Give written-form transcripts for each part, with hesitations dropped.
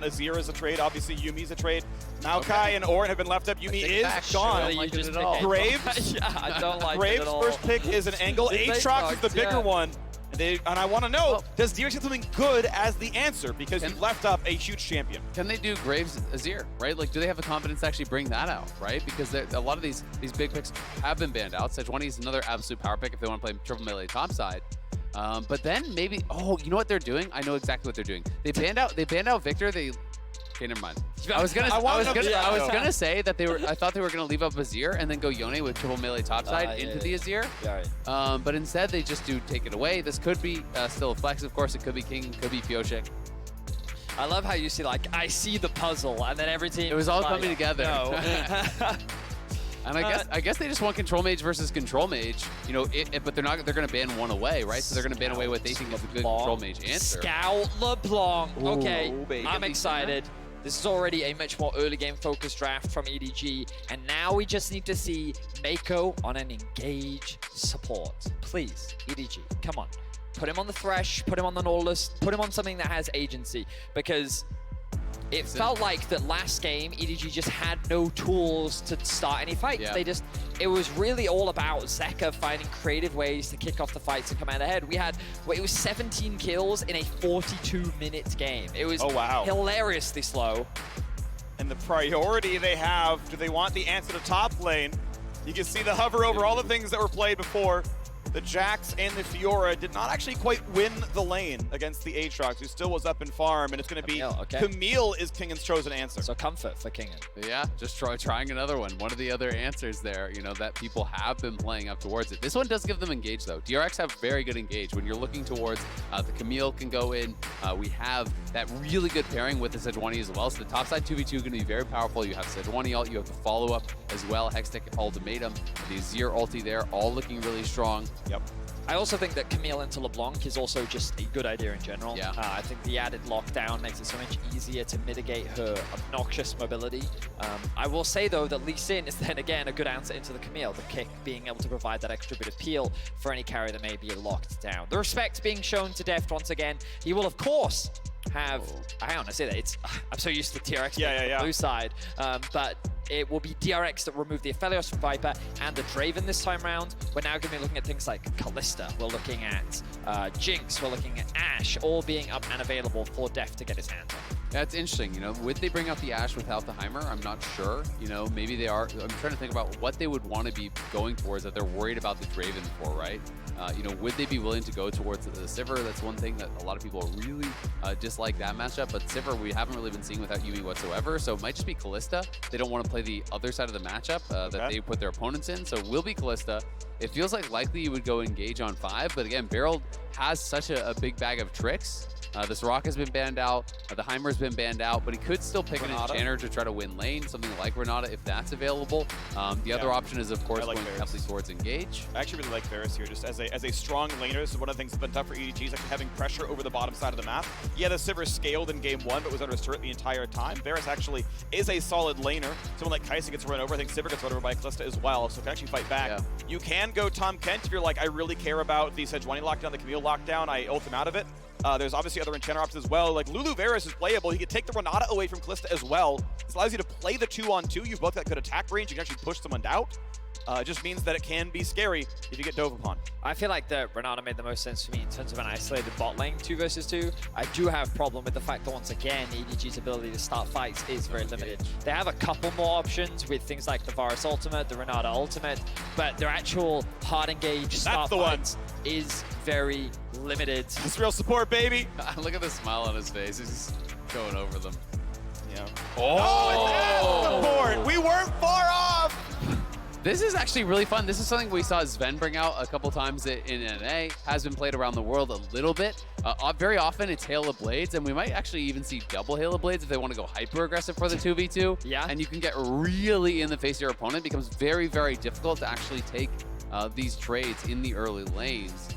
Azir is a trade. Obviously, Yumi's a trade. Maokai and Orin have been left up. Yumi is gone. Really, you just pick Graves? yeah, I don't like Graves' it at all. first pick is an angle. Aatrox is the bigger one. And I want to know, does DRX get something good as the answer? Because you've left up a huge champion. Can they do Graves Azir, right? Like, do they have the confidence to actually bring that out, right? Because a lot of these big picks have been banned out. Sejuani is another absolute power pick if they want to play triple melee topside. But then maybe, you know what they're doing? I know exactly what they're doing. They banned out Victor. Okay, never mind. I was gonna say that I thought they were gonna leave up Azir and then go Yone with triple melee topside into the Azir. Yeah, right. But instead they just do take it away. This could be still a flex, of course. It could be Kingen, could be Pyosik. I love how you see, like, I see the puzzle, and then every team. It was all coming together. No. And I guess they just want control mage versus control mage, you know. But they're gonna ban one away, right? So they're gonna ban away what they think is a good control mage answer. Scout LeBlanc. Okay, baby. I'm excited. This is already a much more early game focused draft from EDG, and now we just need to see Meiko on an engage support. Please, EDG, come on. Put him on the Thresh, put him on the Nautilus, put him on something that has agency, because it felt like that last game, EDG just had no tools to start any fights. Yeah. It was really all about Zeka finding creative ways to kick off the fights and come out ahead. It was 17 kills in a 42-minute game. It was hilariously slow. And the priority they have, do they want the answer to top lane? You can see the hover over all the things that were played before. The Jax and the Fiora did not actually quite win the lane against the Aatrox, who still was up in farm, and it's going to be Camille is Kingen's chosen answer. So comfort for Kingen. Yeah, just trying another one. One of the other answers there, you know, that people have been playing up towards it. This one does give them engage, though. DRX have very good engage. When you're looking towards the Camille can go in. We have that really good pairing with the Sejuani as well. So the topside 2v2 is going to be very powerful. You have Sejuani ult, you have the follow-up as well. Hextech ultimatum, the Azir ulti there, all looking really strong. Yep. I also think that Camille into LeBlanc is also just a good idea in general. Yeah. I think the added lockdown makes it so much easier to mitigate her obnoxious mobility. I will say, though, that Lee Sin is then again a good answer into the Camille, the kick being able to provide that extra bit of peel for any carry that may be locked down. The respect being shown to Deft once again. He will, of course, have... I don't want to say that. I'm so used to DRX being on the blue side. But it will be DRX that remove the Aphelios from Viper and the Draven this time round. We're now going to be looking at things like Kalista. We're looking at Jinx. We're looking at AShe, all being up and available for Deft to get his hands on. That's interesting. You know, would they bring out the AShe without the Heimer? I'm not sure. You know, maybe they are. I'm trying to think about what they would want to be going towards that they're worried about the Draven for, right? You know, would they be willing to go towards the Sivir? That's one thing that a lot of people really dislike that matchup. But Sivir, we haven't really been seeing without Yumi whatsoever. So it might just be Kalista. They don't want to play the other side of the matchup that they put their opponents in. So it will be Kalista. It feels like likely you would go engage on 5. But again, BeryL has such a big bag of tricks. This Rock has been banned out, the Heimer's been banned out, but he could still pick an enchanter to try to win lane, something like Renata if that's available. The other option is, of course, going heavily towards engage. I actually really like Varus here, just as a strong laner. This is one of the things that's been tough for EDG, is actually having pressure over the bottom side of the map. Yeah, the Sivir scaled in game 1, but was under his turret the entire time. Varus actually is a solid laner. Someone like Kaisa gets run over. I think Sivir gets run over by Kalista as well, so can actually fight back. Yeah. You can go Tom Kent if you're like, I really care about the Sejuani lockdown, the Camille lockdown, I ult him out of it. There's obviously other enchanter options as well. Like Lulu Varus is playable. He could take the Renata away from Kalista as well. This allows you to play the 2-on-2. You've both got good attack range. You can actually push someone out. It just means that it can be scary if you get dove upon. I feel like the Renata made the most sense for me in terms of an isolated bot lane 2 versus 2. I do have a problem with the fact that once again, EDG's ability to start fights is very limited. They have a couple more options with things like the Varus ultimate, the Renata ultimate, but their actual hard engage start fights is very limited. That's real support, baby. Look at the smile on his face. He's just going over them. Yeah. Oh, it's support. We weren't far off. This is actually really fun. This is something we saw Sven bring out a couple times in NA, has been played around the world a little bit. Very often it's Hail of Blades, and we might actually even see double Hail of Blades if they want to go hyper aggressive for the 2v2. Yeah. And you can get really in the face of your opponent. It becomes very, very difficult to actually take these trades in the early lanes.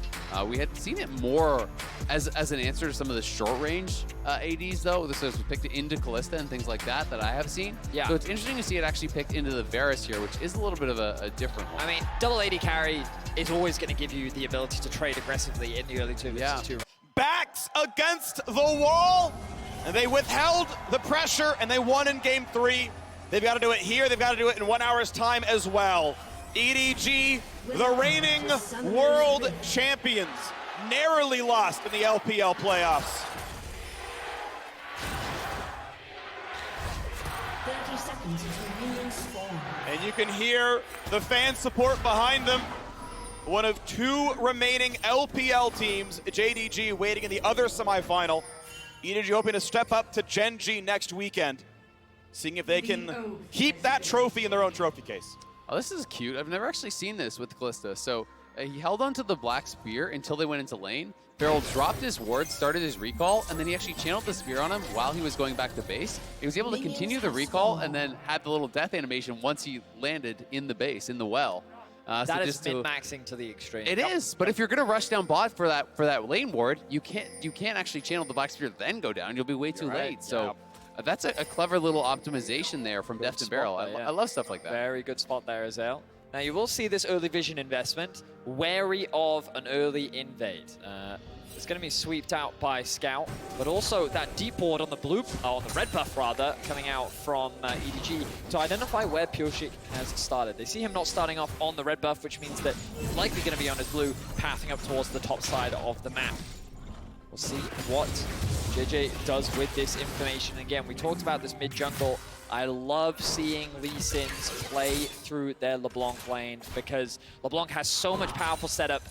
We had seen it more as an answer to some of the short-range ADs, though. This was picked into Kalista and things like that I have seen. Yeah. So it's interesting to see it actually picked into the Varus here, which is a little bit of a different one. I mean, double AD carry is always going to give you the ability to trade aggressively in the early 2v2. Backs against the wall. And they withheld the pressure, and they won in Game 3. They've got to do it here. They've got to do it in 1 hour's time as well. EDG, the reigning world champions, narrowly lost in the LPL playoffs. 30 seconds until minions spawn. And you can hear the fan support behind them. One of 2 remaining LPL teams, JDG waiting in the other semifinal. EDG hoping to step up to Gen G next weekend, seeing if they can keep that trophy in their own trophy case. Oh, this is cute. I've never actually seen this with Kalista. So he held onto the black spear until they went into lane. BeryL dropped his ward, started his recall, and then he actually channeled the spear on him while he was going back to base. He was able to continue the recall and then had the little death animation once he landed in the base, in the well. That is min-maxing to the extreme. It is, but if you're gonna rush down bot for that lane ward, you can't actually channel the black spear then go down. You'll be way too late. Right. So that's a clever little optimization there from Deft and BeryL. I love stuff like that. Very good spot there, Azael. Now you will see this early vision investment. Wary of an early invade. It's going to be sweeped out by Scout, but also that deep ward on the on the red buff rather, coming out from EDG to identify where Pyosik has started. They see him not starting off on the red buff, which means that he's likely going to be on his blue, pathing up towards the top side of the map. We'll see what JJ does with this information. Again, we talked about this mid-jungle. I love seeing Lee Sin's play through their LeBlanc lane because LeBlanc has so much powerful setup.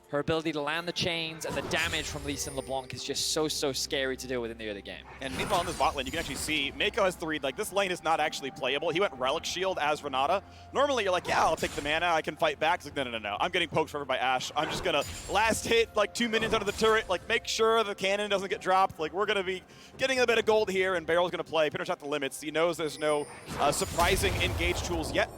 Her ability to land the chains and the damage from Lee Sin LeBlanc is just so scary to deal with in the early game. And meanwhile, in this bot lane, you can actually see Meiko has the read. Like, this lane is not actually playable. He went Relic Shield as Renata. Normally, you're like, yeah, I'll take the mana. I can fight back. It's like, no. I'm getting poked forever by AShe. I'm just going to last hit, like, 2 minions under the turret. Like, make sure the cannon doesn't get dropped. Like, we're going to be getting a bit of gold here, and BeryL's going to play. Pinter's at the limits. He knows there's no surprising engage tools yet.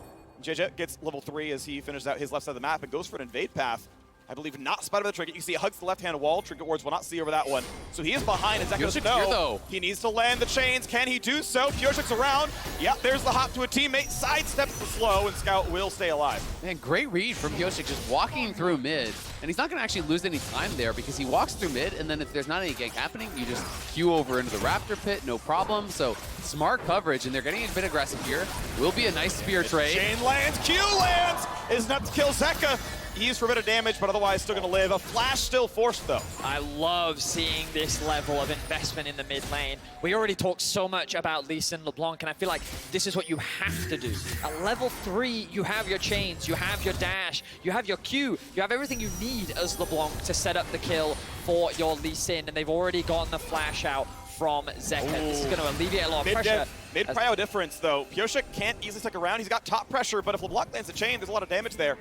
JJ gets level 3 as he finishes out his left side of the map and goes for an invade path. I believe not spotted by the trinket. You can see it hugs the left-hand wall. Trinket wards will not see over that one. So he is behind, and Zeka doesn't know. He needs to land the chains. Can he do so? Pyosik's around. Yep, there's the hop to a teammate. Sidesteps the slow, and Scout will stay alive. Man, great read from Pyosik, just walking through mid. And he's not going to actually lose any time there because he walks through mid, and then if there's not any gank happening, you just queue over into the Raptor pit, no problem. So smart coverage, and they're getting a bit aggressive here. Will be a nice spear trade. Chain lands, Q lands! Is enough to kill Zeka. He's for a bit of damage, but otherwise still going to live. A flash still forced, though. I love seeing this level of investment in the mid lane. We already talked so much about Lee Sin LeBlanc, and I feel like this is what you have to do. At level 3, you have your chains, you have your dash, you have your Q, you have everything you need as LeBlanc to set up the kill for your Lee Sin, and they've already gotten the flash out from Zeka. This is going to alleviate a lot of pressure. Mid-prio difference, though. Pyosik can't easily stick around. He's got top pressure, but if LeBlanc lands a chain, there's a lot of damage there.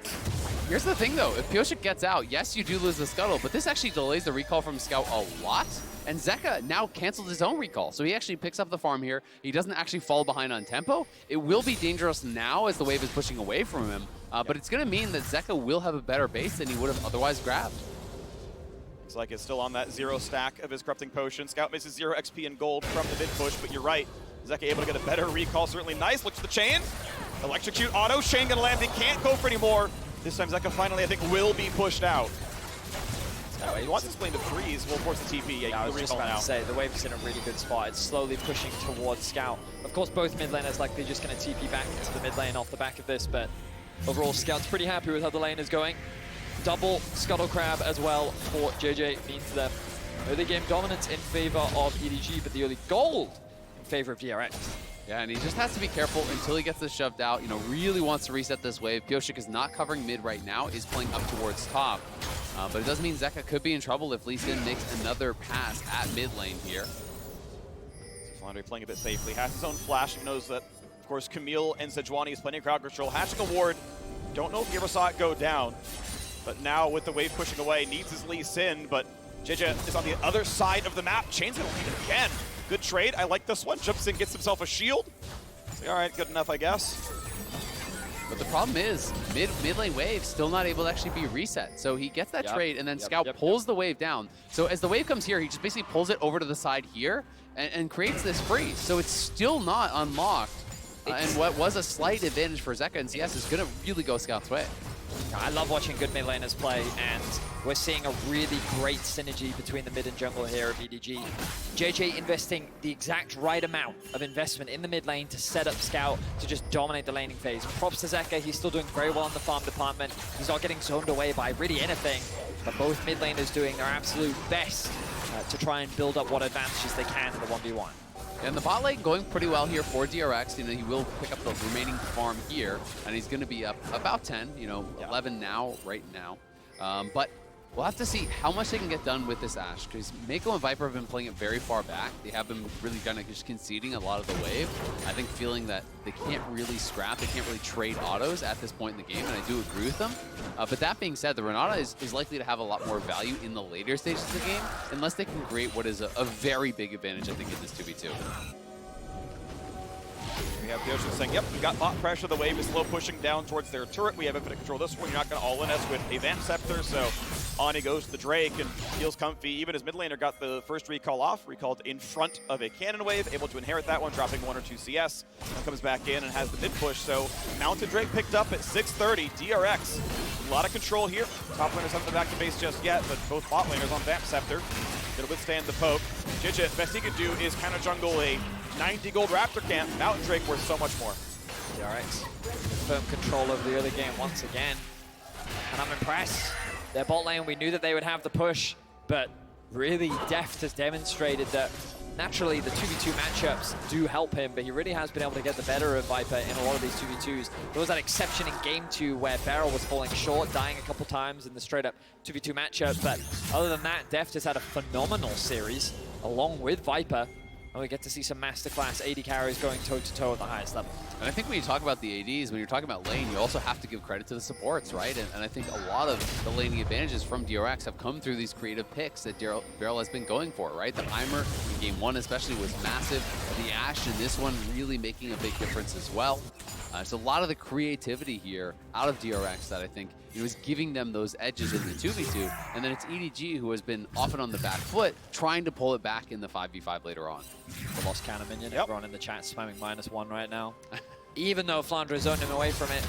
Here's the thing, though. If Pyosik gets out, yes, you do lose the scuttle, but this actually delays the recall from Scout a lot. And Zeka now cancels his own recall, so he actually picks up the farm here. He doesn't actually fall behind on tempo. It will be dangerous now as the wave is pushing away from him, but it's going to mean that Zeka will have a better base than he would have otherwise grabbed. Looks like it's still on that 0 stack of his Corrupting Potion. Scout misses 0 XP and gold from the mid push, but you're right. Zeka able to get a better recall, certainly nice. Looks at the chain. Electrocute auto. Chain gonna land. He can't go for any more. This time Zeka finally, I think, will be pushed out. He wants to split into threes. We'll force the TP. Yeah, I was just about to say, the wave is in a really good spot. It's slowly pushing towards Scout. Of course, both mid laners likely just going to TP back into the mid lane off the back of this, but overall, Scout's pretty happy with how the lane is going. Double Scuttle Crab as well for JJ means the early game dominance in favor of EDG, but the early gold in favor of DRX. Yeah, and he just has to be careful until he gets this shoved out. You know, really wants to reset this wave. Pyosik is not covering mid right now, is playing up towards top. But it does mean Zeka could be in trouble if Lee Sin makes another pass at mid lane here. So Flandre playing a bit safely. Has his own flash. He knows that, of course, Camille and Sejuani is plenty of crowd control. Hatching a ward. Don't know if he ever saw it go down. But now with the wave pushing away, needs his Lee Sin. But JJ is on the other side of the map. Chain's going to lead it again. Good trade. I like this one. Jumps in, gets himself a shield. Like, all right, good enough, I guess. But the problem is, mid lane wave still not able to actually be reset. So he gets that trade, and then Scout pulls the wave down. So as the wave comes here, he just basically pulls it over to the side here and creates this freeze. So it's still not unlocked. And what was a slight advantage for Zeka and CS is going to really go Scout's way. I love watching good mid laners play, and we're seeing a really great synergy between the mid and jungle here of EDG. JJ investing the exact right amount of investment in the mid lane to set up Scout to just dominate the laning phase. Props to Zeka, he's still doing very well in the farm department. He's not getting zoned away by really anything, but both mid laners doing their absolute best to try and build up what advantages they can in the 1v1. And the bot lane going pretty well here for DRX. You know, he will pick up the remaining farm here, and he's going to be up about 10, 11 now, right now. But we'll have to see how much they can get done with this AShe, because Meiko and Viper have been playing it very far back. They have been really kind of just conceding a lot of the wave. I think feeling that they can't really scrap, they can't really trade autos at this point in the game, and I do agree with them. But that being said, the Renata is likely to have a lot more value in the later stages of the game, unless they can create what is a very big advantage, I think, in this 2v2. We have Pyosik saying, yep, we got bot pressure. The wave is slow pushing down towards their turret. We have infinite control this one. You're not going to all-in us with a Vamp Scepter, so on he goes to the Drake and feels comfy. Even his mid laner got the first recall off, recalled in front of a cannon wave, able to inherit that one, dropping 1 or 2 CS. Now comes back in and has the mid push, so Mounted Drake picked up at 630. DRX, a lot of control here. Top laners haven't been back to base just yet, but both bot laners on Vamp Scepter. Gonna withstand the poke. Junjia, best he could do is counter jungle a 90 gold Raptor camp. Mountain Drake worth so much more. DRX firm control over the early game once again, and I'm impressed. Their bot lane, we knew that they would have the push, but really Deft has demonstrated that naturally the 2v2 matchups do help him, but he really has been able to get the better of Viper in a lot of these 2v2s. There was that exception in game 2 where BeryL was falling short, dying a couple times in the straight up 2v2 matchup, but other than that, Deft has had a phenomenal series along with Viper. And we get to see some masterclass AD carries going toe-to-toe at the highest level. And I think when you talk about the ADs, when you're talking about lane, you also have to give credit to the supports, right? And I think a lot of the laning advantages from DRX have come through these creative picks that BeryL has been going for, right? The Heimer in game 1 especially was massive. The AShe in this one really making a big difference as well. So a lot of the creativity here out of DRX that I think is giving them those edges in the 2v2, and then it's EDG who has been often on the back foot, trying to pull it back in the 5v5 later on. The lost cannon minion, Yep. Everyone in the chat spamming -1 right now. Even though Flandre zoned him away from it,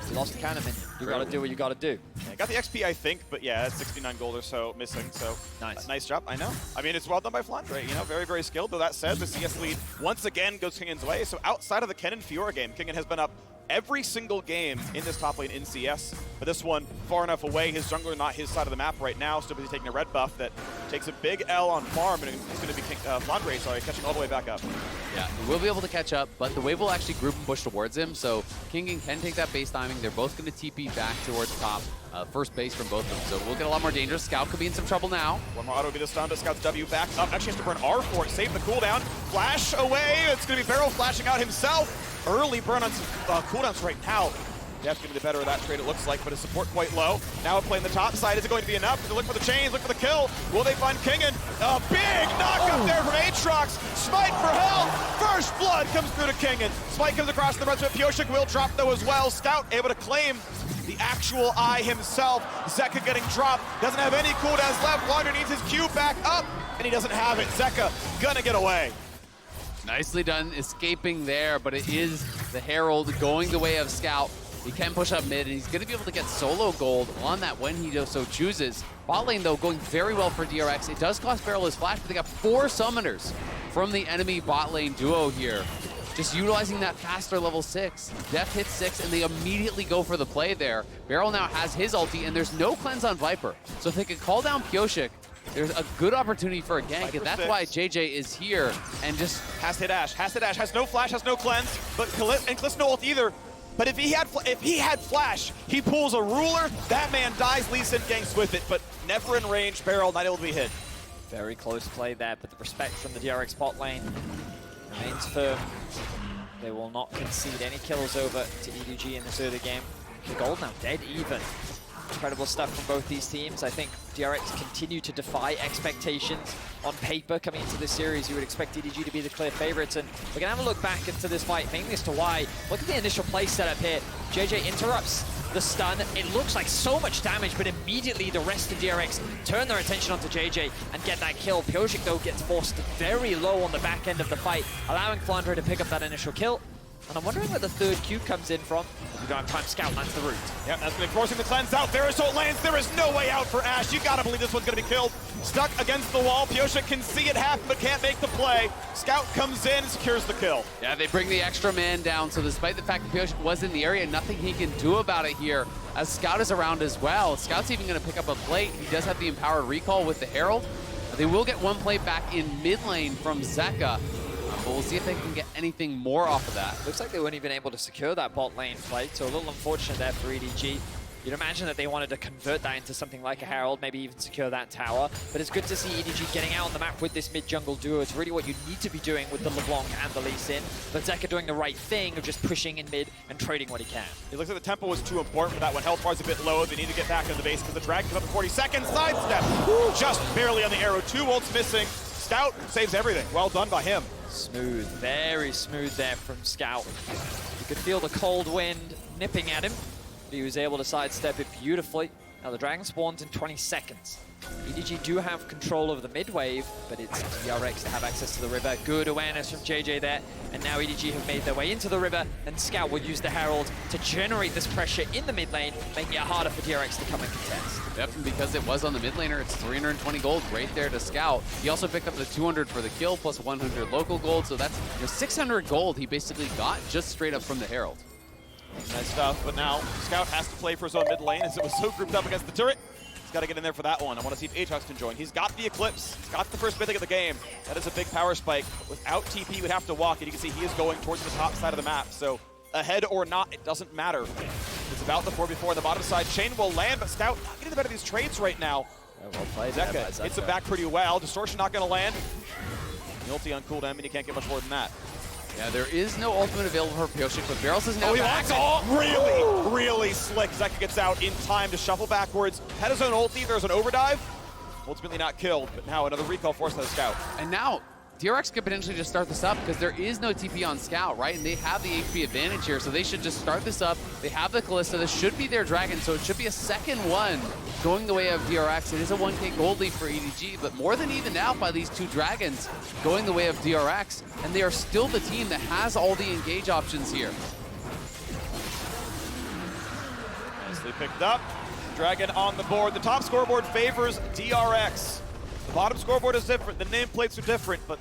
he lost the cannon minion. You gotta do what you gotta do. Yeah, got the XP, I think, but yeah, it's 69 gold or so missing, so Nice. Nice job, I know. I mean, it's well done by Flandre, very, very skilled. Though that said, the CS lead once again goes Kingen's way, so outside of the Kennen Fiora game, Kingen has been up every single game in this top lane in CS, but this one far enough away. His jungler not his side of the map right now, still busy taking a red buff that takes a big L on farm, and it's going to be Flandre, sorry, catching all the way back up. Yeah, he will be able to catch up, but the wave will actually group and push towards him, so Kingen can take that base timing. They're both going to TP back towards top. First base from both of them, so we'll get a lot more dangerous. Scout could be in some trouble now. One more auto will be the stun, but Scout's W back up. Actually has to burn R for it, save the cooldown. Flash away, it's going to be BeryL flashing out himself. Early burn on some cooldowns right now. Deft getting the better of that trade, it looks like, but his support quite low. Now playing the top side, is it going to be enough? They look for the chains, look for the kill. Will they find Kingen? A big knock up there from Aatrox. Smite for health. First blood comes through to Kingen. Smite comes across the rest of it. Pyosik will drop though as well. Scout able to claim the actual eye himself. Zeka getting dropped. Doesn't have any cooldowns left. Flandre needs his Q back up, and he doesn't have it. Zeka gonna get away. Nicely done escaping there, but it is the Herald going the way of Scout. He can push up mid, and he's going to be able to get solo gold on that when he so chooses. Bot lane, though, going very well for DRX. It does cost BeryL his flash, but they got 4 summoners from the enemy bot lane duo here. Just utilizing that faster level 6. Deft hits 6, and they immediately go for the play there. BeryL now has his ulti, and there's no cleanse on Viper. So if they could call down Pyosik, there's a good opportunity for a gank, and that's why JJ is here and just... Has to hit AShe, has no flash, has no cleanse, but Kalista no ult either. But if he had flash, he pulls a ruler, that man dies, Lee Sin ganks with it, but never in range, BeryL not able to be hit. Very close play there, but the respect from the DRX bot lane remains firm. They will not concede any kills over to EDG in this early game. The gold now dead even. Incredible stuff from both these teams. I think DRX continue to defy expectations on paper coming into this series. You would expect EDG to be the clear favorites, and we're gonna have a look back into this fight, mainly as to why. Look at the initial play setup here. JJ interrupts the stun. It looks like so much damage, but immediately the rest of DRX turn their attention onto JJ and get that kill. Pyosik, though, gets forced very low on the back end of the fight, allowing Flandre to pick up that initial kill. And I'm wondering where the third Q comes in from. We don't have time. Scout lands the root. Yep, that's going to be forcing the cleanse out. Varus lands. There is no way out for AShe. You got to believe this one's going to be killed. Stuck against the wall. Pyosik can see it happen, but can't make the play. Scout comes in and secures the kill. Yeah, they bring the extra man down, so despite the fact that Pyosik was in the area, nothing he can do about it here, as Scout is around as well. Scout's even going to pick up a plate. He does have the empowered recall with the Herald. They will get one plate back in mid lane from Zeka, but we'll see if they can get anything more off of that. Looks like they weren't even able to secure that bot lane plate, so a little unfortunate there for EDG. You'd imagine that they wanted to convert that into something like a Herald, maybe even secure that tower. But it's good to see EDG getting out on the map with this mid-jungle duo. It's really what you need to be doing with the LeBlanc and the Lee Sin. But Zeka doing the right thing of just pushing in mid and trading what he can. It looks like the tempo was too important for that one. Health bar's a bit low. They need to get back into the base because the Dragon comes up in 40 seconds. Sidestep. Woo, just barely on the arrow. 2 ults missing. Scout saves everything. Well done by him. Smooth, very smooth there from Scout. You could feel the cold wind nipping at him. He was able to sidestep it beautifully. Now the Dragon spawns in 20 seconds. EDG do have control over the mid wave, but it's DRX to have access to the river. Good awareness from JJ there. And now EDG have made their way into the river, and Scout will use the Herald to generate this pressure in the mid lane, making it harder for DRX to come and contest. Yep, and because it was on the mid laner, it's 320 gold right there to Scout. He also picked up the 200 for the kill, plus 100 local gold, so that's 600 gold he basically got just straight up from the Herald. Nice stuff, but now Scout has to play for his own mid lane as it was so grouped up against the turret. He's got to get in there for that one. I want to see if Aatrox can join. He's got the Eclipse. He's got the first mythic of the game. That is a big power spike. Without TP, he would have to walk, and you can see he is going towards the top side of the map. So ahead or not, it doesn't matter. It's about the 4v4 on the bottom side. Chain will land, but Scout not getting the better of these trades right now. Yeah, well played Zeka there by Zeka. hits him back pretty well. Distortion not going to land. The ulti on cooldown, and you can't get much more than that. Yeah, there is no ultimate available for Pyosik, but BeryL doesn't have Oh, he back. locks all really slick. Zeka gets out in time to shuffle backwards. Had his own ulti, there's an overdive. Ultimately not killed, but now another recall forced by the Scout. And now, DRX could potentially just start this up because there is no TP on Scout, right? And they have the HP advantage here, so they should just start this up. They have the Kalista. This should be their Dragon, so it should be a second one going the way of DRX. It is a 1k gold lead for EDG, but more than evened out by these 2 Dragons going the way of DRX, and they are still the team that has all the engage options here. Nicely picked up. Dragon on the board. The top scoreboard favors DRX. The bottom scoreboard is different. The nameplates are different, but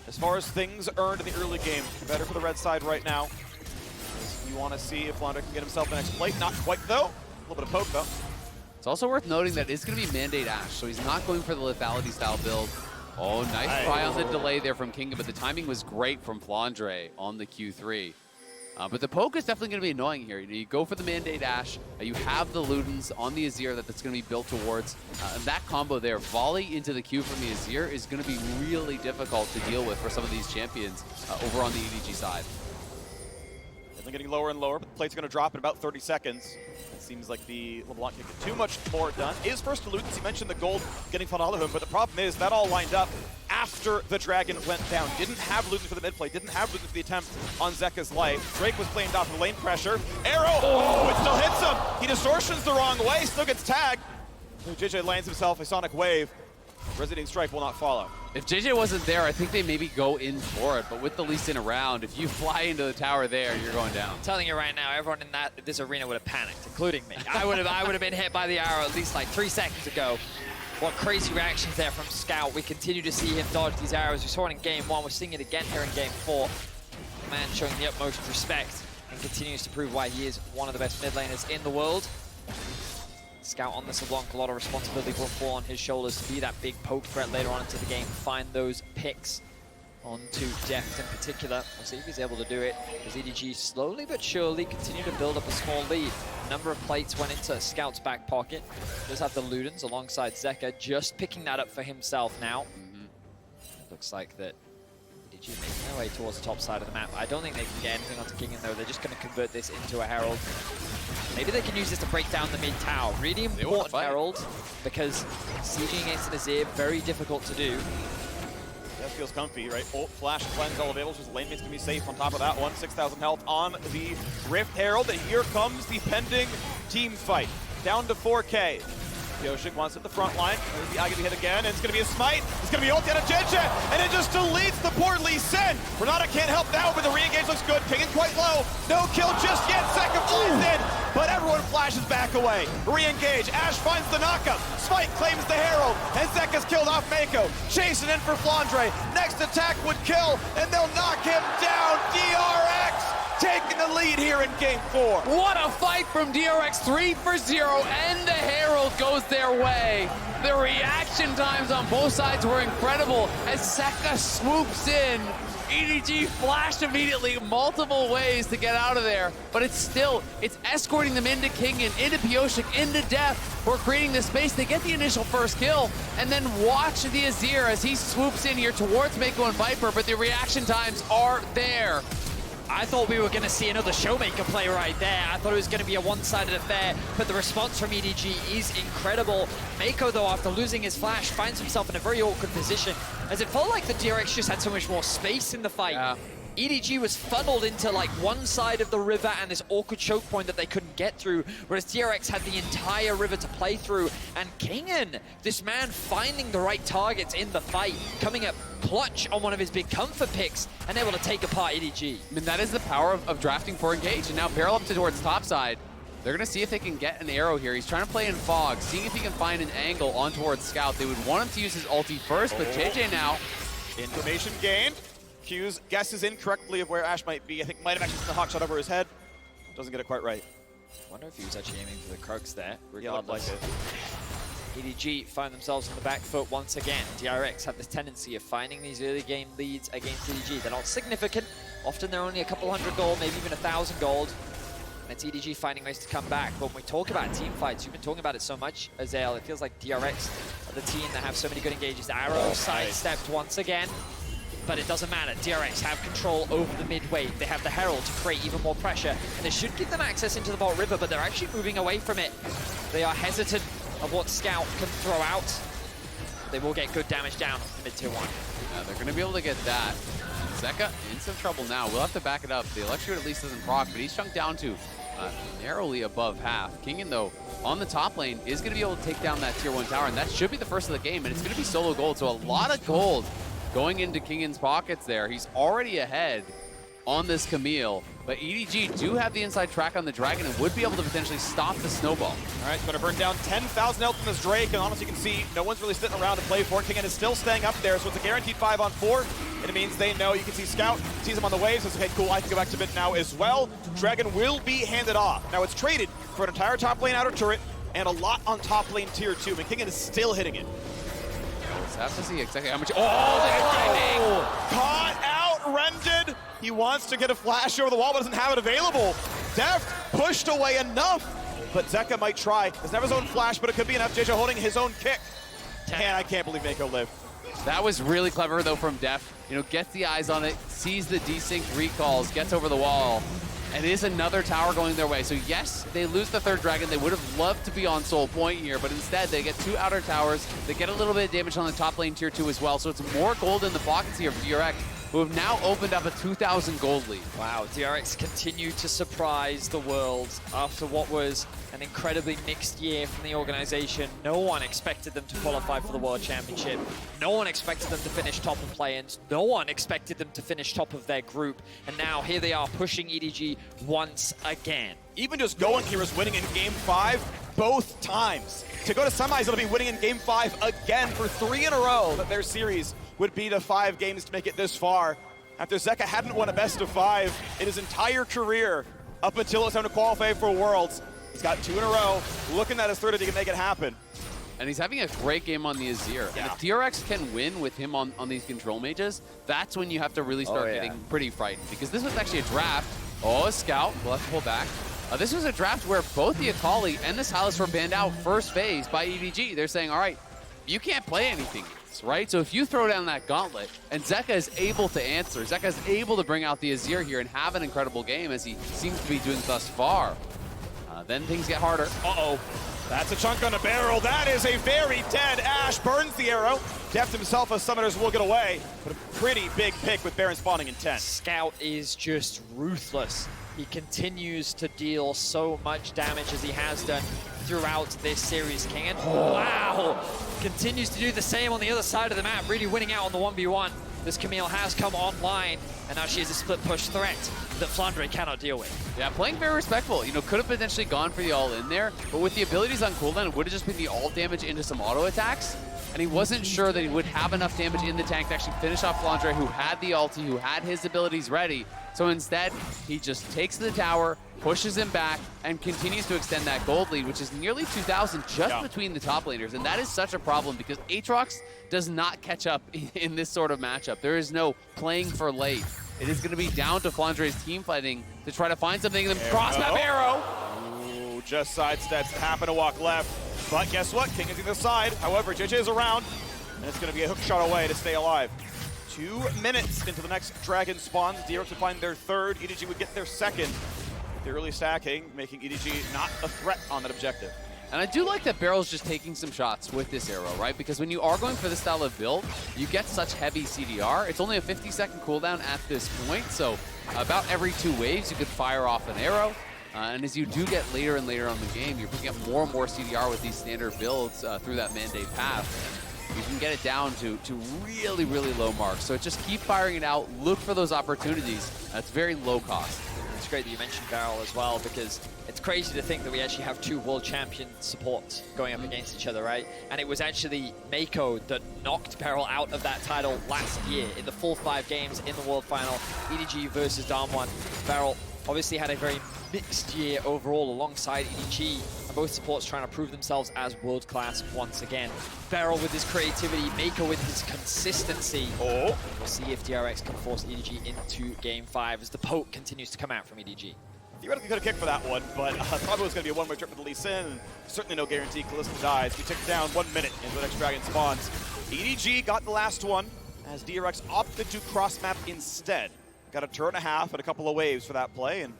as far as things earned in the early game, better for the red side right now. You want to see if Flandre can get himself the next plate. Not quite, though. A little bit of poke, though. It's also worth noting that it's going to be Mandate AShe, so he's not going for the lethality style build. Oh, nice try on the delay there from Kingen, but the timing was great from Flandre on the Q3. But the poke is definitely going to be annoying here. You go for the Mandate AShe, you have the Ludens on the Azir that's going to be built towards. And that combo there, volley into the Q from the Azir, is going to be really difficult to deal with for some of these champions over on the EDG side. They're getting lower and lower, but the plate's going to drop in about 30 seconds. It seems like the LeBlanc can get too much more done. Is first to Ludens. He mentioned the gold getting funneled out of him, but the problem is that all lined up after the Dragon went down. Didn't have Ludens for the mid play, didn't have Ludens for the attempt on Zeka's life. Phreak was playing off the lane pressure. Arrow! Oh, it still hits him! He distortions the wrong way, still gets tagged. JJ lands himself a Sonic Wave. Resonating Strike will not follow. If JJ wasn't there, I think they maybe go in for it, but with the Lee Sin around, if you fly into the tower there, you're going down. I'm telling you right now, everyone in this arena would have panicked, including me. I would have been hit by the arrow at least like 3 seconds ago. What crazy reactions there from Scout. We continue to see him dodge these arrows. We saw it in game 1. We're seeing it again here in game 4. The man showing the utmost respect and continues to prove why he is one of the best mid laners in the world. Scout on this LeBlanc, a lot of responsibility will fall on his shoulders to be that big poke threat later on into the game, find those picks onto Deft in particular. We'll see if he's able to do it, as EDG slowly but surely continue to build up a small lead. A number of plates went into Scout's back pocket. Does have the Ludens alongside Zeka, just picking that up for himself now. It looks like that EDG making their way towards the top side of the map. I don't think they can get anything onto Kingen though. They're just going to convert this into a Herald. Maybe they can use this to break down the mid tower. Really important Herald, because sieging against an Azir, very difficult to do. That feels comfy, right? Ult, flash, cleanse, all available. Just lane mates can be safe on top of that one. 6,000 health on the Rift Herald. And here comes the pending team fight. Down to 4K. Pyosik wants it at the front line. There's the Agony hit again, and it's going to be a smite. It's going to be ulti out of Junjia, and it just deletes the poor Lee Sin. Renata can't help now, but the re-engage looks good. Kingen quite low. No kill just yet. Zeka flies in, but everyone flashes back away. Re-engage. AShe finds the knockup. Smite claims the Herald, and Zeka's killed off Meiko. Chasing in for Flandre. Next attack would kill, and they'll knock him down. DRX taking the lead here in Game 4. What a fight from DRX, 3 for 0, and the Herald goes their way. The reaction times on both sides were incredible as Zeka swoops in. EDG flashed immediately, multiple ways to get out of there, but it's escorting them into Kingen, into Pyosik, into Deft. We're creating this space. They get the initial first kill, and then watch the Azir as he swoops in here towards Meiko and Viper, but the reaction times are there. I thought we were going to see another Showmaker play right there. I thought it was going to be a one-sided affair, but the response from EDG is incredible. Meiko, though, after losing his flash, finds himself in a very awkward position, as it felt like the DRX just had so much more space in the fight. Yeah. EDG was funneled into like one side of the river and this awkward choke point that they couldn't get through, whereas DRX had the entire river to play through. And Kingen, this man finding the right targets in the fight, coming up clutch on one of his big comfort picks and able to take apart EDG. I mean, that is the power of drafting for engage, and now BeryL up towards top side. They're going to see if they can get an arrow here. He's trying to play in fog, seeing if he can find an angle on towards Scout. They would want him to use his ulti first, but JJ now. Information gained. Q's guesses incorrectly of where AShe might be. I think might have actually seen the hawk shot over his head. Doesn't get it quite right. Wonder if he was actually aiming for the Crux there. Yeah, looked like it. EDG find themselves on the back foot once again. DRX have this tendency of finding these early game leads against EDG. They're not significant. Often they're only a couple hundred gold, maybe even 1,000 gold. And it's EDG finding ways to come back. But when we talk about team fights, you've been talking about it so much, Azael. It feels like DRX are the team that have so many good engages. Arrow sidestepped once again. But it doesn't matter. DRX have control over the mid wave. They have the Herald to create even more pressure. And this should give them access into the Vault River, but they're actually moving away from it. They are hesitant of what Scout can throw out. They will get good damage down on the mid-tier 1. Yeah, they're going to be able to get that. Zeka in some trouble now. We'll have to back it up. The Electrocute at least doesn't proc, but he's chunked down to narrowly above half. Kingen, though, on the top lane, is going to be able to take down that tier 1 tower, and that should be the first of the game, and it's going to be solo gold, so a lot of gold going into Kingen's pockets there. He's already ahead on this Camille, but EDG do have the inside track on the Dragon and would be able to potentially stop the snowball. All right, it's going to burn down 10,000 health from this Drake, and honestly you can see no one's really sitting around to play for it. Kingen is still staying up there, so it's a guaranteed 5-on-4, and it means they know. You can see Scout sees him on the wave, says, okay, cool, I can go back to mid now as well. Dragon will be handed off. Now it's traded for an entire top lane outer turret and a lot on top lane tier 2, and Kingen is still hitting it. Let's have to see exactly how much. Oh, Caught out, rendered. He wants to get a flash over the wall, but doesn't have it available. Deft pushed away enough, but Zeka might try. Doesn't have his own flash, but it could be enough. JJ holding his own kick. And I can't believe Meiko lived. that was really clever, though, from Deft. You know, gets the eyes on it, sees the desynced recalls, gets over the wall, and it is another tower going their way. So yes, they lose the third dragon. They would have loved to be on Soul Point here, but instead they get 2 outer towers. They get a little bit of damage on the top lane tier 2 as well. So it's more gold in the pockets here for DRX, who have now opened up a 2,000 gold lead. Wow, DRX continue to surprise the world after what was an incredibly mixed year from the organization. No one expected them to qualify for the World Championship. No one expected them to finish top of play-ins. No one expected them to finish top of their group. And now here they are pushing EDG once again. Even just going here is winning in Game 5 both times. To go to semis, it'll be winning in Game 5 again for 3 in a row that their series would be to 5 games to make it this far. After Zeka hadn't won a best of 5 in his entire career up until it was time to qualify for Worlds. He's got 2 in a row, looking at his third if he can make it happen. And he's having a great game on the Azir. Yeah. And if DRX can win with him on these control mages, that's when you have to really start getting pretty frightened. Because this was actually a draft. Oh, a scout. We'll have to pull back. This was a draft where both the Akali and the Sylas were banned out first phase by EDG. They're saying, all right, you can't play anything, right? So if you throw down that gauntlet, and Zeka is able to answer, Zeka is able to bring out the Azir here and have an incredible game as he seems to be doing thus far. Then things get harder. Uh-oh. That's a chunk on a barrel. That is a very dead AShe. Burns the arrow. Deft himself as summoners will get away. But a pretty big pick with Baron spawning in 10. Scout is just ruthless. He continues to deal so much damage as he has done. throughout this series. Kingen, wow, continues to do the same on the other side of the map, really winning out on the 1v1. This Camille has come online, and now she is a split push threat that Flandre cannot deal with. Yeah, playing very respectful. You know, could have potentially gone for the all-in there, but with the abilities on cooldown, it would have just been the all damage into some auto attacks. And he wasn't sure that he would have enough damage in the tank to actually finish off Flandre, who had the ulti, who had his abilities ready. So instead, he just takes the tower, pushes him back, and continues to extend that gold lead, which is nearly 2,000 just between the top laners. And that is such a problem because Aatrox does not catch up in this sort of matchup. There is no playing for late. It is going to be down to Flandre's team fighting to try to find something in the cross-map arrow. Ooh, just sidesteps, happen to walk left. But guess what? King is either side. However, JJ is around, and it's going to be a hook shot away to stay alive. 2 minutes into the next dragon spawn. DRX would find their third. EDG would get their second. The early stacking, making EDG not a threat on that objective. And I do like that BeryL's just taking some shots with this arrow, right? Because when you are going for this style of build, you get such heavy CDR. It's only a 50-second cooldown at this point, so about every 2 waves you could fire off an arrow. And as you do get later and later on the game, you're picking up more and more CDR with these standard builds through that mandate path. You can get it down to really, really low marks. So just keep firing it out, look for those opportunities. That's very low cost. It's great that you mentioned BeryL as well, because it's crazy to think that we actually have 2 world champion supports going up against each other, right? And it was actually Meiko that knocked BeryL out of that title last year in the full 5 games in the world final, EDG versus Damwon. BeryL obviously had a very mixed year overall alongside EDG, and both supports trying to prove themselves as world class once again. BeryL with his creativity, Meiko with his consistency. Oh, we'll see if DRX can force EDG into game 5 as the poke continues to come out from EDG. Theoretically could have kicked for that one, but probably was going to be a one-way trip with the Lee Sin. Certainly no guarantee Kalista dies. We tick down 1 minute into the next dragon spawns. EDG got the last one as DRX opted to cross-map instead. Got a turn and a half and a couple of waves for that play, and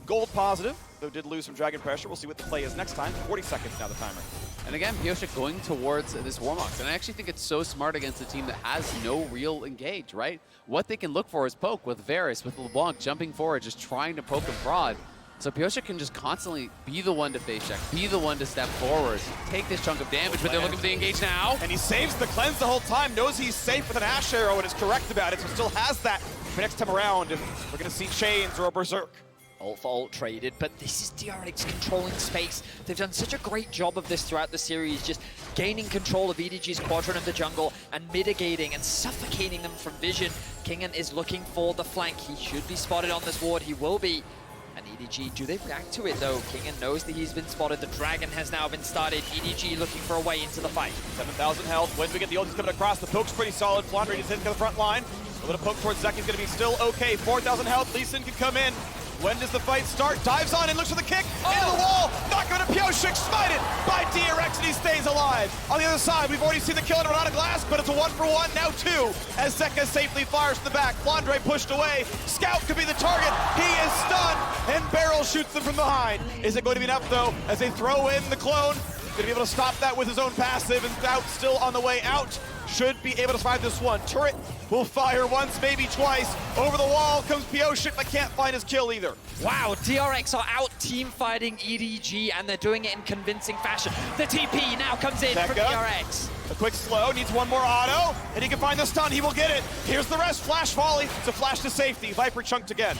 gold positive, though did lose some dragon pressure. We'll see what the play is next time. 40 seconds now, the timer. And again, Pyosik going towards this Warmox. And I actually think it's so smart against a team that has no real engage, right? What they can look for is poke with Varus, with LeBlanc jumping forward, just trying to poke and prod. So Pyosik can just constantly be the one to face check, be the one to step forward, take this chunk of damage, but they're looking for the engage now. And he saves the cleanse the whole time, knows he's safe with an AShe arrow and is correct about it, so still has that for next time around. We're going to see chains or a berserk. Ult for ult traded, but this is DRX controlling space. They've done such a great job of this throughout the series, just gaining control of EDG's quadrant of the jungle and mitigating and suffocating them from vision. Kingen is looking for the flank. He should be spotted on this ward. He will be. And EDG, do they react to it though? Kingen knows that he's been spotted. The dragon has now been started. EDG looking for a way into the fight. 7,000 health. When we get the ultis coming across, the poke's pretty solid. Flandre is hitting to the front line. A little poke towards Zeka is going to be still okay. 4,000 health. Lee Sin can come in. When does the fight start? Dives on and looks for the kick. Into the wall. Not going to Pyosik. Smited by DRX, and he stays alive. On the other side, we've already seen the kill on Renata Glasc, but it's a 1-for-1. Now 2 as Zeka safely fires to the back. Flandre pushed away. Scout could be the target. He is stunned, and BeryL shoots them from behind. Is it going to be enough, though, as they throw in the clone? Going to be able to stop that with his own passive, and Scout still on the way out. Should be able to survive this one. Turret will fire once, maybe twice. Over the wall comes Pyosik, but can't find his kill either. Wow, DRX are out team fighting EDG, and they're doing it in convincing fashion. The TP now comes in from DRX. A quick slow, needs one more auto, and he can find the stun, he will get it. Here's the rest, flash volley. It's a flash to safety. Viper chunked again.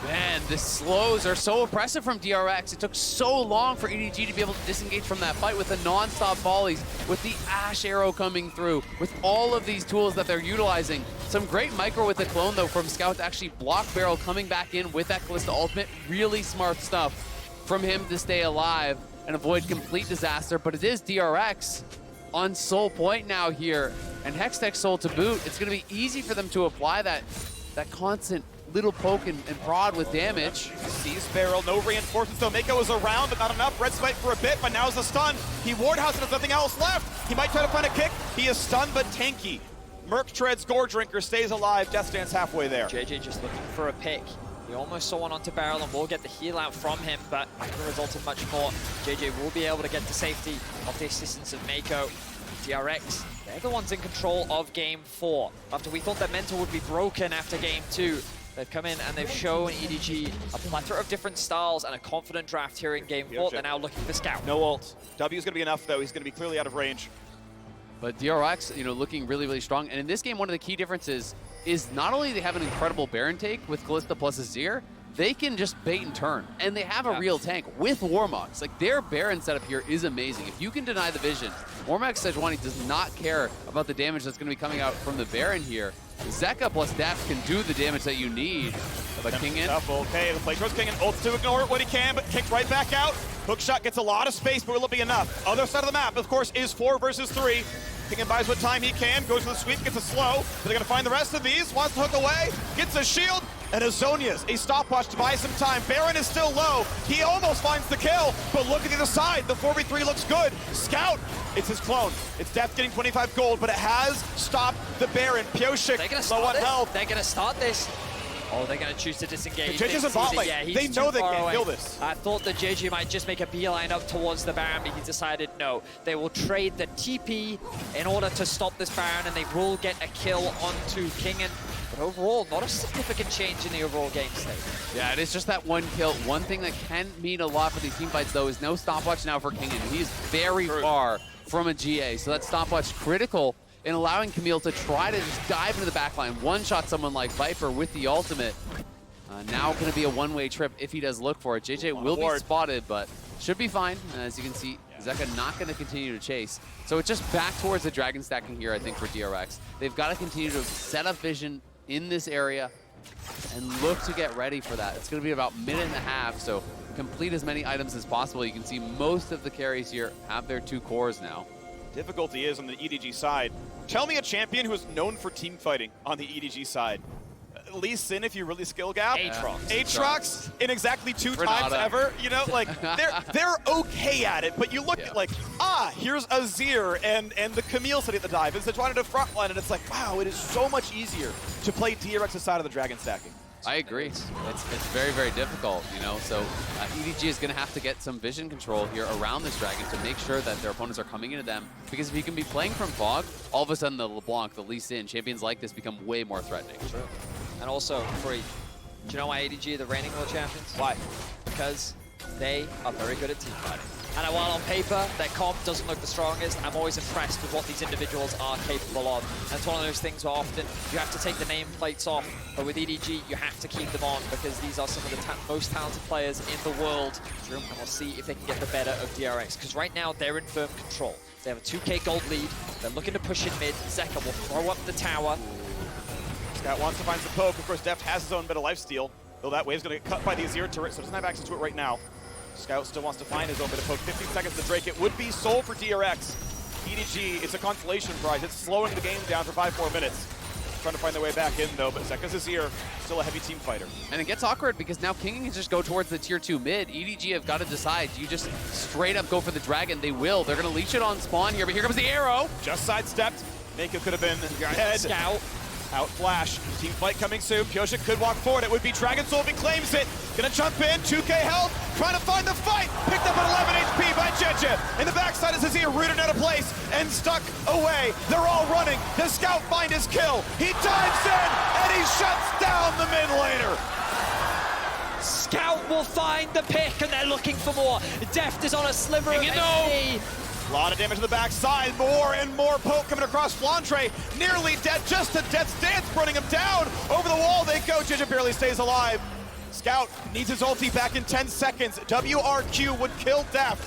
Man, the slows are so oppressive from DRX. It took so long for EDG to be able to disengage from that fight with the non-stop volleys, with the AShe arrow coming through, with all of these tools that they're utilizing. Some great micro with the clone, though, from Scout to actually block BeryL coming back in with that Kalista ultimate. Really smart stuff from him to stay alive and avoid complete disaster. But it is DRX on soul point now here, and Hextech soul to boot. It's going to be easy for them to apply that constant little poke and prod with damage. Sees BeryL, no reinforcements though. Meiko is around, but not enough. Red fight for a bit, but now's the stun. He ward house and there's nothing else left. He might try to find a kick. He is stunned, but tanky. Merc treads, Gore Drinker stays alive. Death Stance halfway there. JJ just looking for a pick. He almost saw one onto BeryL and will get the heal out from him, but it will result in much more. JJ will be able to get to safety of the assistance of Meiko. DRX, they're the ones in control of game 4. After we thought that mental would be broken after game 2, They've come in and they've shown EDG a plethora of different styles and a confident draft here in Game 4. They're now looking for Scout. No ult. W's going to be enough, though. He's going to be clearly out of range. But DRX, looking really, really strong. And in this game, one of the key differences is not only they have an incredible Baron take with Kalista plus Azir, they can just bait and turn. And they have a real tank with Warmogs. Like, their Baron setup here is amazing. If you can deny the vision, Warmog Sejuani does not care about the damage that's going to be coming out from the Baron here. Zeka plus Deft can do the damage that you need. But Kingen. Okay, the play towards Kingen. Ults to ignore it when he can, but kicked right back out. Hookshot gets a lot of space, but will it be enough? Other side of the map, of course, is 4 versus 3. Kingen buys what time he can, goes for the sweep, gets a slow. But they're going to find the rest of these. Wants to hook away, gets a shield, and Azonia's a stopwatch to buy some time. Baron is still low. He almost finds the kill, but look at the other side. The 4v3 looks good. Scout, it's his clone. It's Deft getting 25 gold, but it has stopped the Baron. Pyosik, low on health. They're going to start this. Oh, they're going to choose to disengage. JJ's in bot lane. Yeah, they know they can't away. kill this. I thought that JJ might just make a beeline up towards the Baron, but he decided no. They will trade the TP in order to stop this Baron, and they will get a kill onto Kingen. But overall, not a significant change in the overall game state. Yeah, it is just that one kill. One thing that can mean a lot for these team fights, though, is no stopwatch now for Kingen. He's very far from a GA, so that stopwatch critical in allowing Camille to try to just dive into the backline, one-shot someone like Viper with the ultimate. Now going to be a one-way trip if he does look for it. JJ will be spotted, but should be fine. As you can see, Zeka not going to continue to chase. So it's just back towards the dragon stacking here, I think, for DRX. They've got to continue to set up vision in this area and look to get ready for that. It's going to be about a minute and a half, so complete as many items as possible. You can see most of the carries here have their 2 cores now. Difficulty is on the EDG side. Tell me a champion who is known for team fighting on the EDG side. Lee Sin, if you really skill gap. Aatrox. Aatrox in exactly 2 Renata. times ever. Like they're okay at it, but you look at like, here's Azir and the Camille sitting at the dive, and Sejuani to frontline, and it's like, wow, it is so much easier to play DRX's side of the dragon stacking. I agree. It's very, very difficult, So EDG is going to have to get some vision control here around this dragon to make sure that their opponents are coming into them. Because if you can be playing from fog, all of a sudden the LeBlanc, the Lee Sin, champions like this become way more threatening. True. And also, Phreak, do you know why EDG are the reigning world champions? Why? Because they are very good at team fighting. And while on paper, their comp doesn't look the strongest, I'm always impressed with what these individuals are capable of. And it's one of those things where often you have to take the nameplates off, but with EDG, you have to keep them on because these are some of the most talented players in the world. And we'll see if they can get the better of DRX, because right now, they're in firm control. They have a 2k gold lead. They're looking to push in mid. Zeka will throw up the tower. Scout wants to find some poke. Of course, Deft has his own bit of lifesteal, though that wave's going to get cut by the Azir turret, so doesn't have access to it right now. Scout still wants to find his own bit of poke. 15 seconds to Drake. It would be soul for DRX. EDG, it's a consolation prize. It's slowing the game down for 5 more minutes. Trying to find their way back in, though, but Zeka's Azir, still a heavy team fighter. And it gets awkward because now Kingen can just go towards the tier 2 mid. EDG have got to decide. Do you just straight up go for the dragon? They will. They're going to leash it on spawn here, but here comes the arrow. Just sidestepped. Meiko could have been dead. Scout. Out flash. Team fight coming soon. Pyosik could walk forward. It would be Dragon Soul if he claims it. Gonna jump in. 2k health. Trying to find the fight. Picked up at 11 HP by Junjia. In the backside is Azir rooted out of place and stuck away. They're all running. Does Scout find his kill? He dives in and he shuts down the mid laner. Scout will find the pick and they're looking for more. Deft is on a sliver of HP. A lot of damage to the backside, more and more poke coming across Flandre, nearly dead, just a death's dance, running him down. Over the wall they go, JJ barely stays alive. Scout needs his ulti back in 10 seconds. WRQ would kill Deft.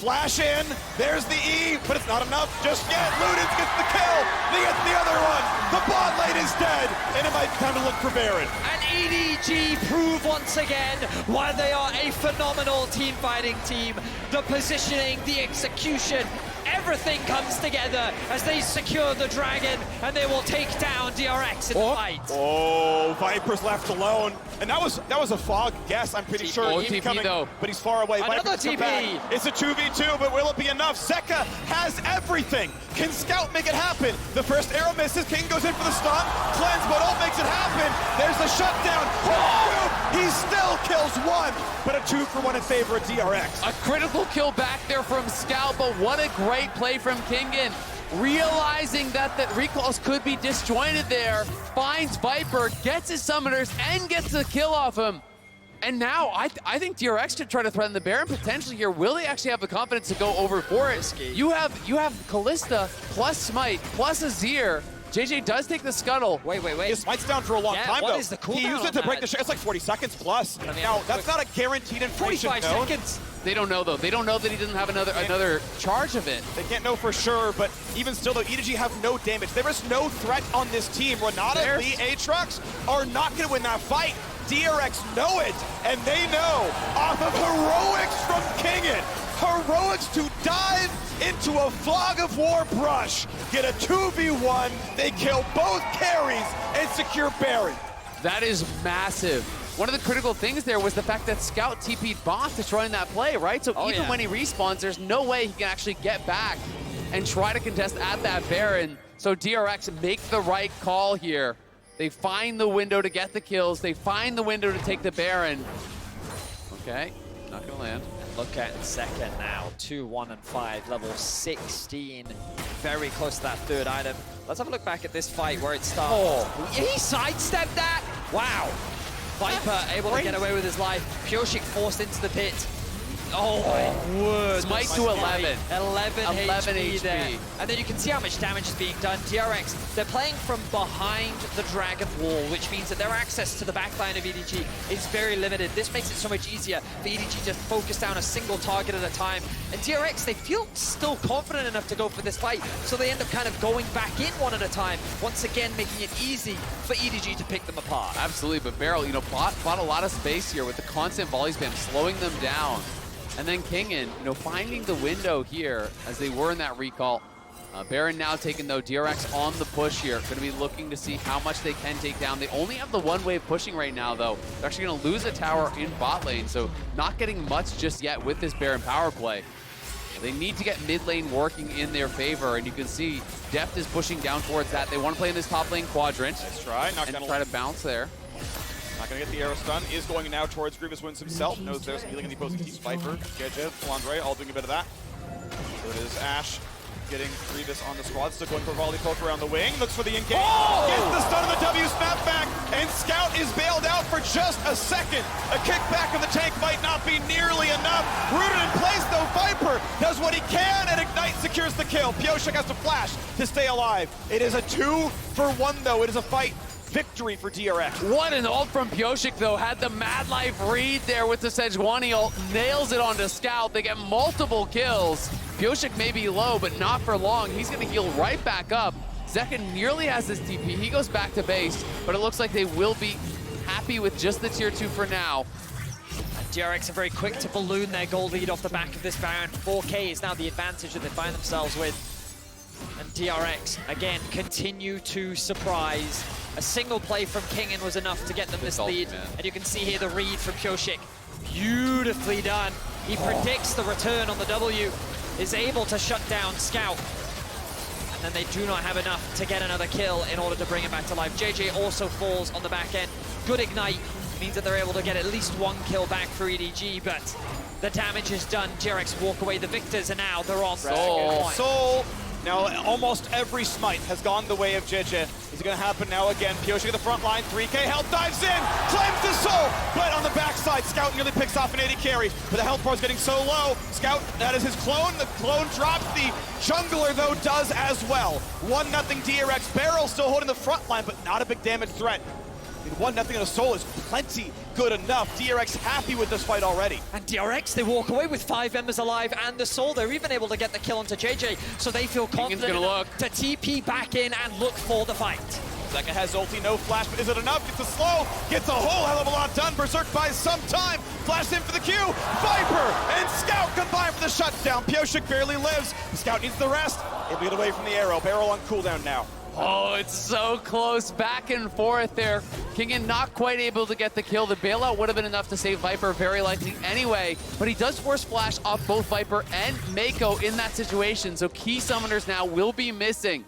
Flash in, there's the E, but it's not enough just yet. Ludens gets the kill, they get the other one. The bot lane is dead, and it might be time to look for Baron. And EDG prove once again why they are a phenomenal team fighting team. The positioning, the execution, everything comes together as they secure the dragon, and they will take down DRX in the fight. Oh, Viper's left alone. And that was a fog guess, I'm pretty sure. TP coming, though. But he's far away. Another Viper's come back. TP. It's a 2v2, but will it be enough? Zeka has everything. Can Scout make it happen? The first arrow misses. King goes in for the stun. Cleanse, but ult makes it happen. There's the shutdown. He still kills one, but a 2-for-1 in favor of DRX. A critical kill back there from Scout, but what a great play from Kingen. realizing that the recalls could be disjointed there, finds Viper, gets his summoners, and gets the kill off him. And now, I think DRX should try to threaten the Baron potentially here. Will they actually have the confidence to go over for it? You have Kalista plus Smite plus Azir. JJ does take the scuttle. Wait. His Smite's down for a long time, what though. is the cooldown He used it to break the shot. It's like 40 seconds plus. I mean, now, that's not a guaranteed inflation 45 known. seconds. They don't know, though. They don't know that he doesn't have another charge of it. They can't know for sure, but even still, though, EDG have no damage. There is no threat on this team. Renata, Lee, Aatrox are not going to win that fight. DRX know it, and they know off of heroics from Kingen. Heroics to dive into a fog of war brush, get a 2v1, they kill both carries and secure Baron. That is massive. One of the critical things there was the fact that Scout TP'd bot destroying that play, right? So even when he respawns, there's no way he can actually get back and try to contest at that Baron. So DRX make the right call here. They find the window to get the kills. They find the window to take the Baron. Okay, not gonna land. Look at Zeka now, 2, 1, and 5, level 16. Very close to that third item. Let's have a look back at this fight where it starts. Oh, he sidestepped that? Wow. Viper able to get away with his life. Pyosik forced into the pit. Oh my word. Smite to 11. 11 HP there. HP. And then you can see how much damage is being done. DRX, they're playing from behind the Dragon Wall, which means that their access to the backline of EDG is very limited. This makes it so much easier for EDG to focus down a single target at a time. And DRX, they feel still confident enough to go for this fight, so they end up kind of going back in one at a time, once again making it easy for EDG to pick them apart. Absolutely, but BeryL, you know, bought a lot of space here with the constant volley spam, slowing them down. And then Kingen, you know, finding the window here as they were in that recall. Baron now taking, though, DRX on the push here. Going to be looking to see how much they can take down. They only have the one wave pushing right now, though. They're actually going to lose a tower in bot lane, so not getting much just yet with this Baron power play. They need to get mid lane working in their favor, and you can see Deft is pushing down towards that. They want to play in this top lane quadrant. Nice try. And try to bounce there. Not going to get the arrow stun. Is going now towards Grievous Wounds himself. Knows there's some healing in the opposing team's Viper. Jeje, Flandre, all doing a bit of that. So it is AShe getting Grievous on the squad. Still going for volley poke around the wing. Looks for the engage. Oh! Gets the stun of the W snapback. And Scout is bailed out for just a second. A kickback of the tank might not be nearly enough. Rooted in place though, Viper does what he can and Ignite secures the kill. Pyosik has to flash to stay alive. It is a 2-for-1 though. It is a fight. Victory for DRX. What an ult from Pyosik, though. Had the Mad Life read there with the Sejuani ult. Nails it onto Scout. They get multiple kills. Pyosik may be low, but not for long. He's going to heal right back up. Zeka nearly has his TP. He goes back to base, but it looks like they will be happy with just the tier 2 for now. DRX are very quick to balloon their gold lead off the back of this Baron. 4K is now the advantage that they find themselves with. And DRX, again, continue to surprise. A single play from Kingen was enough to get them this lead. And you can see here the read from Pyosik. Beautifully done. He predicts the return on the W, is able to shut down Scout. And then they do not have enough to get another kill in order to bring him back to life. JJ also falls on the back end. Good Ignite means that they're able to get at least one kill back for EDG, but the damage is done. DRX walk away. The victors are now, they're on Soul. Now, almost every smite has gone the way of Jeje. Is it going to happen now again? Pyosik at the front line, 3K health, dives in, claims the soul, but on the backside, Scout nearly picks off an 80 carry, but the health bar is getting so low. Scout, that is his clone. The clone drops. The jungler, though, does as well. 1-0 DRX. BeryL still holding the front line, but not a big damage threat. 1-0 on a soul is plenty good enough. DRX happy with this fight already. And DRX, they walk away with 5 members alive and the soul. They're even able to get the kill onto JJ, so they feel confident enough to TP back in and look for the fight. Zeka has ulti, no flash, but is it enough? Gets a slow, gets a whole hell of a lot done. Berserk buys some time, flash in for the Q. Viper and Scout combine for the shutdown. Pyosik barely lives. Scout needs the rest. Able to get away from the arrow. BeryL on cooldown now. Oh, it's so close, back and forth there. Kingen not quite able to get the kill. The bailout would have been enough to save Viper very likely anyway, but he does force flash off both Viper and Meiko in that situation, so key summoners now will be missing.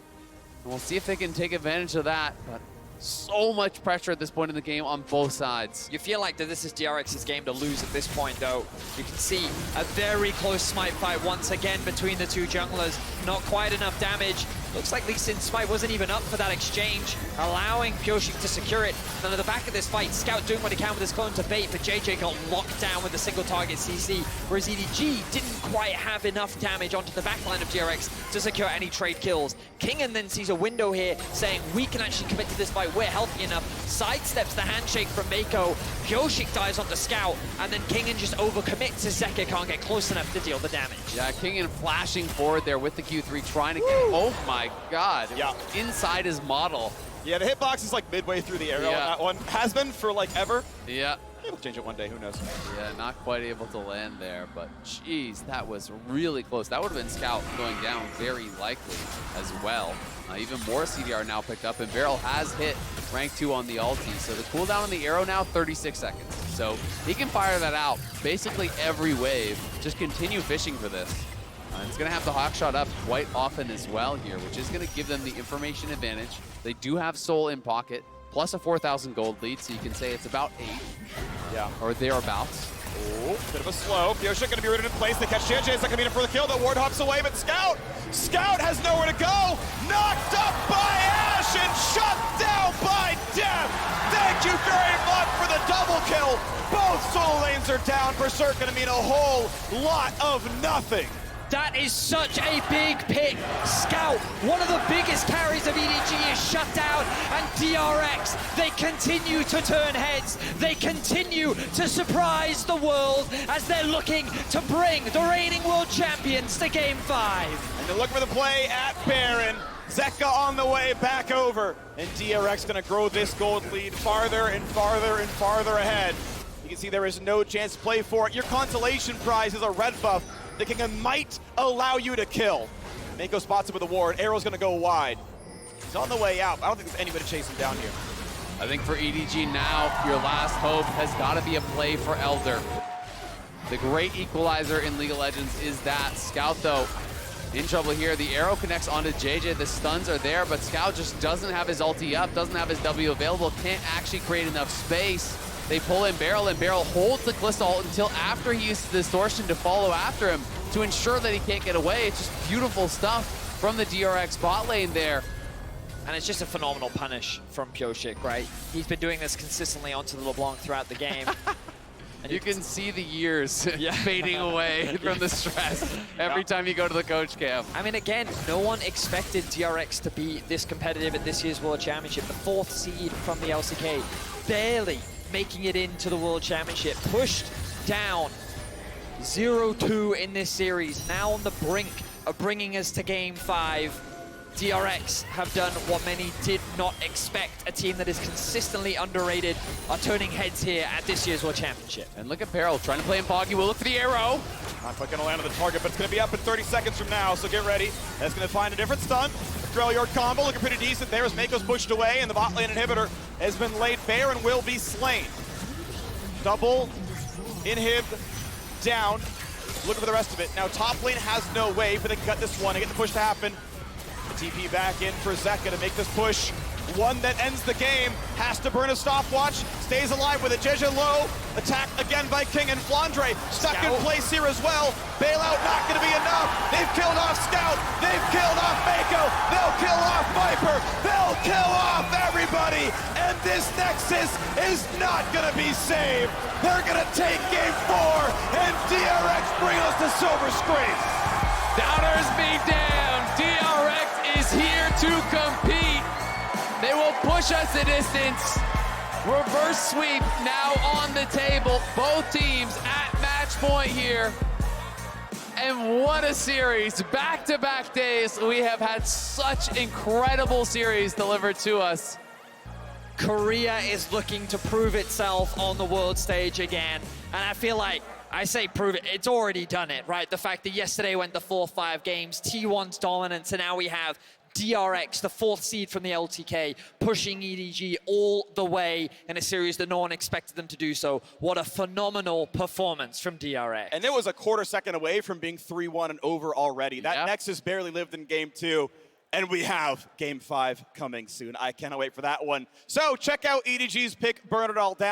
And we'll see if they can take advantage of that, but So much pressure at this point in the game on both sides. You feel like that this is DRX's game to lose at this point, though. You can see a very close smite fight once again between the two junglers. Not quite enough damage. Looks like Lee Sin's smite wasn't even up for that exchange, allowing Pyosik to secure it. And at the back of this fight, Scout doing what he can with his clone to bait, but JJ got locked down with a single target CC, whereas EDG didn't quite have enough damage onto the backline of DRX to secure any trade kills. Kingen then sees a window here, saying we can actually commit to this fight, we're healthy enough, sidesteps the handshake from Meiko, Pyosik dies onto Scout, and then Kingen just overcommits as Zeka can't get close enough to deal the damage. Yeah, Kingen flashing forward there with the Q3, trying to get, oh my god, Yeah. inside his model. Yeah, the hitbox is like midway through the arrow on Yeah. that one. Has been for like ever. Yeah. Maybe we'll change it one day, who knows. Yeah, not quite able to land there, but geez, that was really close. That would have been Scout going down very likely as well. Even more CDR now picked up, and BeryL has hit rank 2 on the ulti. So the cooldown on the arrow now, 36 seconds. So he can fire that out basically every wave. Just continue fishing for this. It's going to have the hawkshot up quite often as well here, which is going to give them the information advantage. They do have Soul in pocket, plus a 4,000 gold lead, so you can say it's about 8. Yeah. Or thereabouts. Oh, bit of a slow. Pyosik going to be rooted in place. They catch JJ. It's not going to be enough for the kill. The ward hops away, but Scout has nowhere to go. Knocked up by AShe and shut down by Deft. Thank you very much for the double kill. Both solo lanes are down. Berserk going to mean a whole lot of nothing. That is such a big pick. Scout, one of the biggest carries of EDG, is shut down, and DRX, they continue to turn heads. They continue to surprise the world as they're looking to bring the reigning world champions to Game 5. And they're looking for the play at Baron. Zeka on the way back over, and DRX going to grow this gold lead farther and farther and farther ahead. You can see there is no chance to play for it. Your consolation prize is a red buff. The Kingen might allow you to kill. Meiko spots him with a ward. Arrow's going to go wide. He's on the way out. I don't think there's anybody to chase him down here. I think for EDG now, your last hope has got to be a play for Elder. The great equalizer in League of Legends is that. Scout, though, in trouble here. The arrow connects onto JJ. The stuns are there, but Scout just doesn't have his ulti up, doesn't have his W available, can't actually create enough space. They pull in BeryL, and BeryL holds the Kalista ult until after he uses the distortion to follow after him to ensure that he can't get away. It's just beautiful stuff from the DRX bot lane there. And it's just a phenomenal punish from Pyosik, right? He's been doing this consistently onto the LeBlanc throughout the game. And You can see the years Yeah. fading away from the stress every time you go to the coach camp. I mean, again, no one expected DRX to be this competitive at this year's World Championship. The 4th seed from the LCK, barely making it into the World Championship. Pushed down 0-2 in this series, now on the brink of bringing us to Game 5. DRX have done what many did not expect. A team that is consistently underrated are turning heads here at this year's World Championship. And look at BeryL trying to play in Poggy. We'll look for the arrow. Not quite going to land on the target, but it's going to be up in 30 seconds from now, so get ready. That's going to find a different stun. Drelliard combo looking pretty decent there as Meiko's pushed away, and the bot lane inhibitor has been laid bare and will be slain. Double inhib down. Looking for the rest of it. Now top lane has no wave, but they can cut this one and get the push to happen. The TP back in for Zeka to make this push. One that ends the game. Has to burn a stopwatch. Stays alive with a JJ low. Attack again by Kingen. Flandre stuck in place here as well. Bailout not going to be enough. They've killed off Scout. They've killed off Meiko. They'll kill off Viper. They'll kill off everybody. And this Nexus is not going to be saved. They're going to take Game 4. And DRX bring us to silver screen. Doubters be damned. DRX is here to compete. They will push us the distance. Reverse sweep now on the table. Both teams at match point here. And what a series. Back-to-back days. We have had such incredible series delivered to us. Korea is looking to prove itself on the world stage again. And I feel like, I say prove it, it's already done it, right? The fact that yesterday went the 4-5 games, T1's dominance, and now we have DRX, the 4th seed from the LTK, pushing EDG all the way in a series that no one expected them to do so. What a phenomenal performance from DRX. And it was a quarter second away from being 3-1 and over already. That Yeah. Nexus barely lived in Game 2. And we have Game 5 coming soon. I cannot wait for that one. So check out EDG's pick, Burn It All Down.